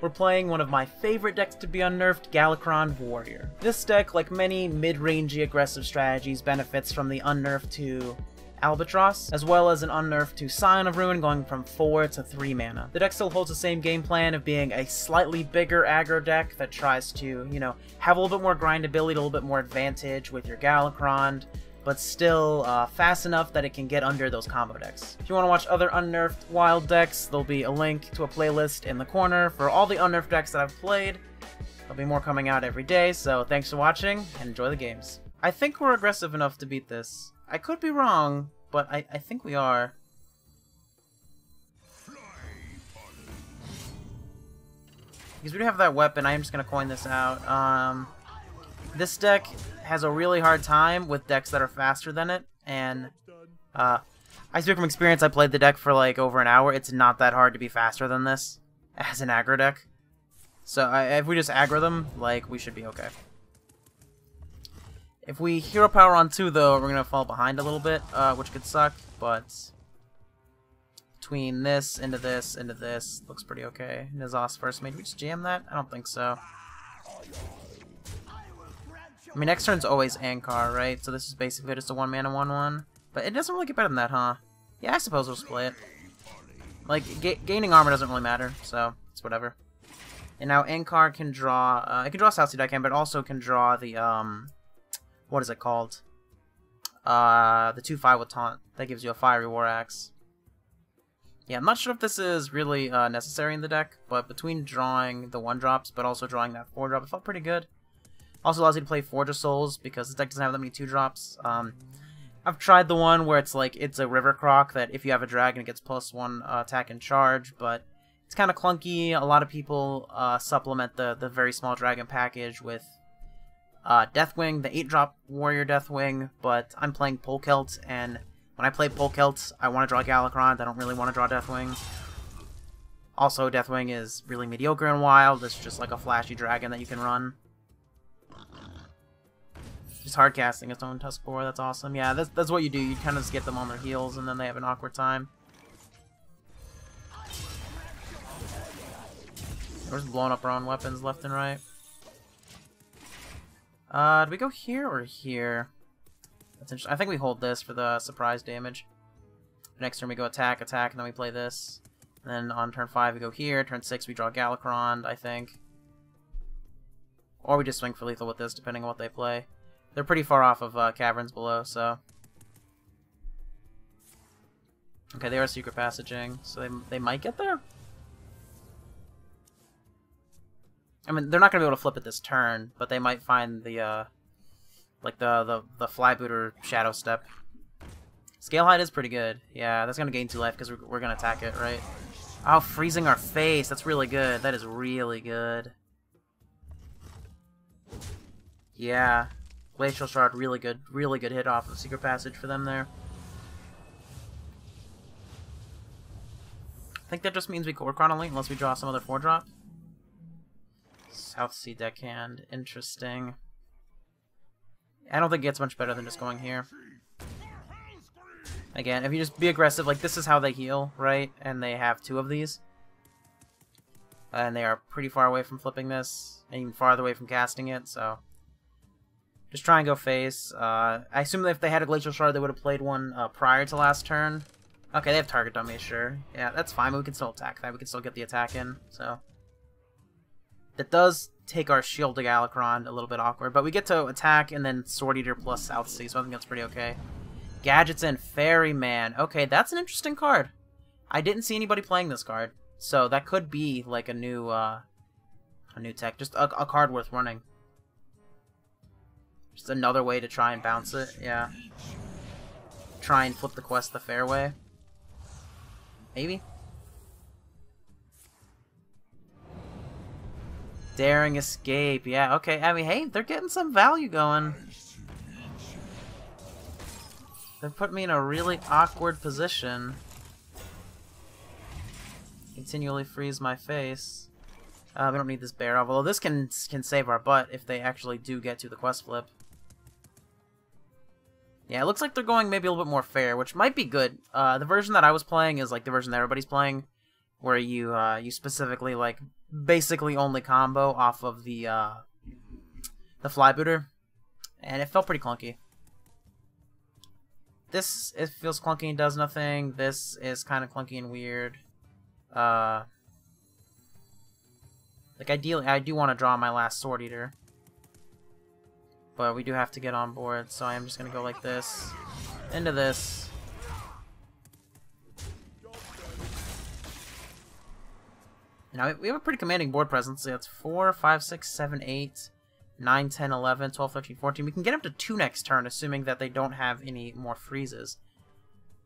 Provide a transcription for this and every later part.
we're playing one of my favorite decks to be unnerfed, Galakrond Warrior. This deck, like many mid-rangey aggressive strategies, benefits from the unnerf to Albatross, as well as an unnerf to Scion of Ruin going from 4 to 3 mana. The deck still holds the same game plan of being a slightly bigger aggro deck that tries to, you know, have a little bit more grindability, a little bit more advantage with your Galakrond, but still fast enough that it can get under those combo decks. If you want to watch other unnerfed wild decks, there'll be a link to a playlist in the corner for all the unnerfed decks that I've played. There'll be more coming out every day, so thanks for watching, and enjoy the games. I think we're aggressive enough to beat this. I could be wrong, but I think we are. Because we do have that weapon, I am just going to coin this out. This deck has a really hard time with decks that are faster than it, and I speak from experience. I played the deck for like over an hour. It's not that hard to be faster than this as an aggro deck. So if we just aggro them, like, we should be okay. If we hero power on 2, though, we're going to fall behind a little bit, which could suck, but between this, into this, looks pretty okay. Nizos first mate. Did we just jam that? I don't think so. I mean, next turn's always Ancharrr, right? So this is basically just a 1-mana 1/1. But it doesn't really get better than that, huh? Yeah, I suppose we'll play it. Like, gaining armor doesn't really matter, so it's whatever. And now Ancharrr can draw, it can draw Southsea Deckhand, but also can draw the, what is it called? The 2/5 with Taunt. That gives you a Fiery War Axe. Yeah, I'm not sure if this is really necessary in the deck, but between drawing the 1-drops, but also drawing that 4-drop, it felt pretty good. Also allows you to play Forge of Souls, because this deck doesn't have that many 2-drops. I've tried the one where it's like, it's a River Croc, that if you have a dragon, it gets +1 attack and charge, but it's kind of clunky. A lot of people supplement the very small dragon package with Deathwing, the 8-drop Warrior Deathwing, but I'm playing Polkelt, and when I play Polkelt, I want to draw Galakrond, I don't really want to draw Deathwing. Also, Deathwing is really mediocre in Wild. It's just like a flashy dragon that you can run. Just hard casting its own Tusk Boar, that's awesome. Yeah, that's what you do. You kind of just get them on their heels, and then they have an awkward time. We're just blowing up our own weapons left and right. Do we go here or here? That's interesting. I think we hold this for the surprise damage. Next turn we go attack, and then we play this. And then on turn 5 we go here. Turn 6 we draw Galakrond, I think. Or we just swing for lethal with this, depending on what they play. They're pretty far off of Caverns below, so... Okay, they are secret passaging, so they might get there? I mean, they're not going to be able to flip it this turn, but they might find the, like, the Flybooter Shadow Step. Scale Height is pretty good. Yeah, that's going to gain 2 life, because we're going to attack it, right? Oh, freezing our face! That's really good. That is really good. Yeah. Glacial Shard, really good hit off of Secret Passage for them there. I think that just means we core chronology unless we draw some other 4-drop. Southsea Deckhand, interesting. I don't think it gets much better than just going here. Again, if you just be aggressive, like this is how they heal, right? And they have 2 of these. And they are pretty far away from flipping this, and even farther away from casting it, so... Just try and go face. I assume that if they had a Glacial Shard, they would have played one prior to last turn. Okay, they have target dummy, sure. Yeah, that's fine, but we can still attack that. We can still get the attack in, so... That does take our shield to Galakrond, a little bit awkward, but we get to attack and then Sword Eater plus Southsea, so I think that's pretty okay. Gadgets in Ferryman. Okay, that's an interesting card. I didn't see anybody playing this card, so that could be like a new tech. Just a card worth running. Just another way to try and bounce it, yeah. Try and flip the quest the fair way. Maybe? Daring Escape, yeah, okay. I mean, hey, they're getting some value going. They've put me in a really awkward position. Continually freeze my face. We don't need this bear, although this can save our butt if they actually do get to the quest flip. Yeah, it looks like they're going maybe a little bit more fair, which might be good. The version that I was playing is like the version that everybody's playing, where you specifically like basically only combo off of the flybooter, and it felt pretty clunky. This, it feels clunky and does nothing. This is kind of clunky and weird. Like, ideally, I do want to draw my last Sword Eater. But we do have to get on board, so I am just going to go like this. Into this. Now, we have a pretty commanding board presence. So that's 4, 5, 6, 7, 8... 9, 10, 11, 12, 13, 14. We can get up to 2 next turn, assuming that they don't have any more freezes.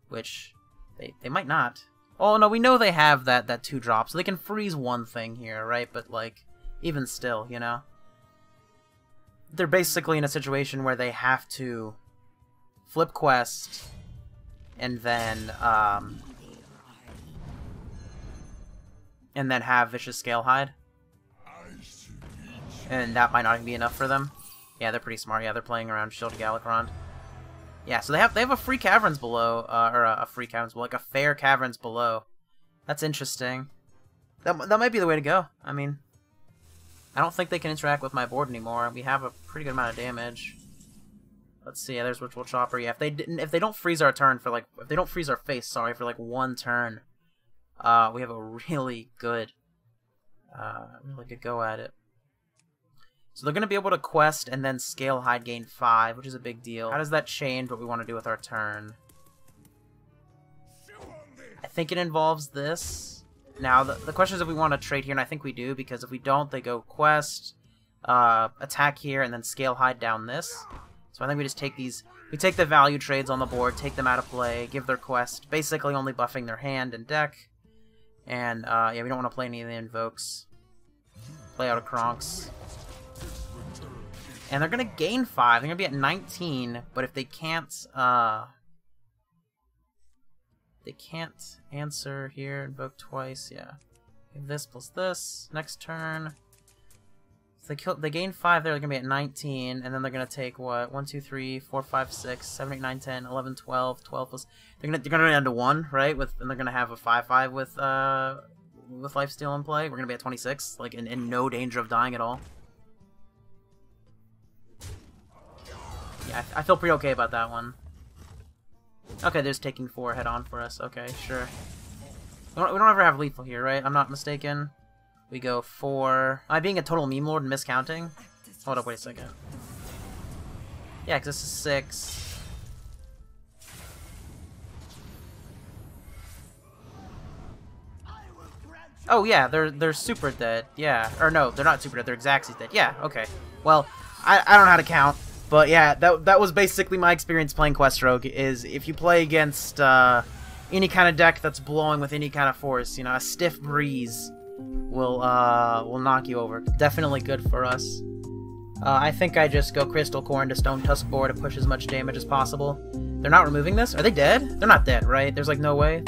Which, they might not. Oh, no, we know they have that 2-drop, so they can freeze one thing here, right? But, like, even still, you know? They're basically in a situation where they have to flip quest, and then have Vicious Scalehide. And that might not even be enough for them. Yeah, they're pretty smart. Yeah, they're playing around Shield Galakrond. Yeah, so they have a free Caverns below, or a free Caverns below, like a fair Caverns below. That's interesting. That might be the way to go. I mean, I don't think they can interact with my board anymore. We have a pretty good amount of damage. Let's see. Yeah, there's Ritual Chopper. Yeah, if they don't freeze our turn for like, if they don't freeze our face, sorry, for like 1 turn, we have a really good go at it. So they're going to be able to quest and then Scalehide gain 5, which is a big deal. How does that change what we want to do with our turn? I think it involves this. Now, the question is if we want to trade here, and I think we do, because if we don't, they go quest, attack here, and then Scalehide down this. So I think we just take these, we take the value trades on the board, take them out of play, give their quest, basically only buffing their hand and deck. And, yeah, we don't want to play any of the invokes. Play out of Kronks. And they're going to gain 5. They're going to be at 19, but if they can't answer here, invoke twice, yeah. This plus this, next turn. If they gain 5 there, they're going to be at 19, and then they're going to take, what, 1, 2, 3, 4, 5, 6, 7, 8, 9, 10, 11, 12, 12 plus... They're going to run down to 1, right? And they're going to have a 5-5 with Lifesteal in play. We're going to be at 26, like, in no danger of dying at all. Yeah, I feel pretty okay about that one. Okay, there's taking 4 head on for us. Okay, sure. We don't ever have lethal here, right? I'm not mistaken. We go 4. Am I being a total meme lord and miscounting? Hold up, wait a second. Yeah, because this is 6. Oh yeah, they're super dead. Yeah, or no, they're not super dead. They're Xaxis dead. Yeah, okay. Well, I don't know how to count. But yeah, that was basically my experience playing Quest Rogue, is if you play against any kind of deck that's blowing with any kind of force, you know, a stiff breeze will knock you over. Definitely good for us. I think I just go Crystal Core into Stone Tusk board to push as much damage as possible. They're not removing this? Are they dead? They're not dead, right? There's like no way.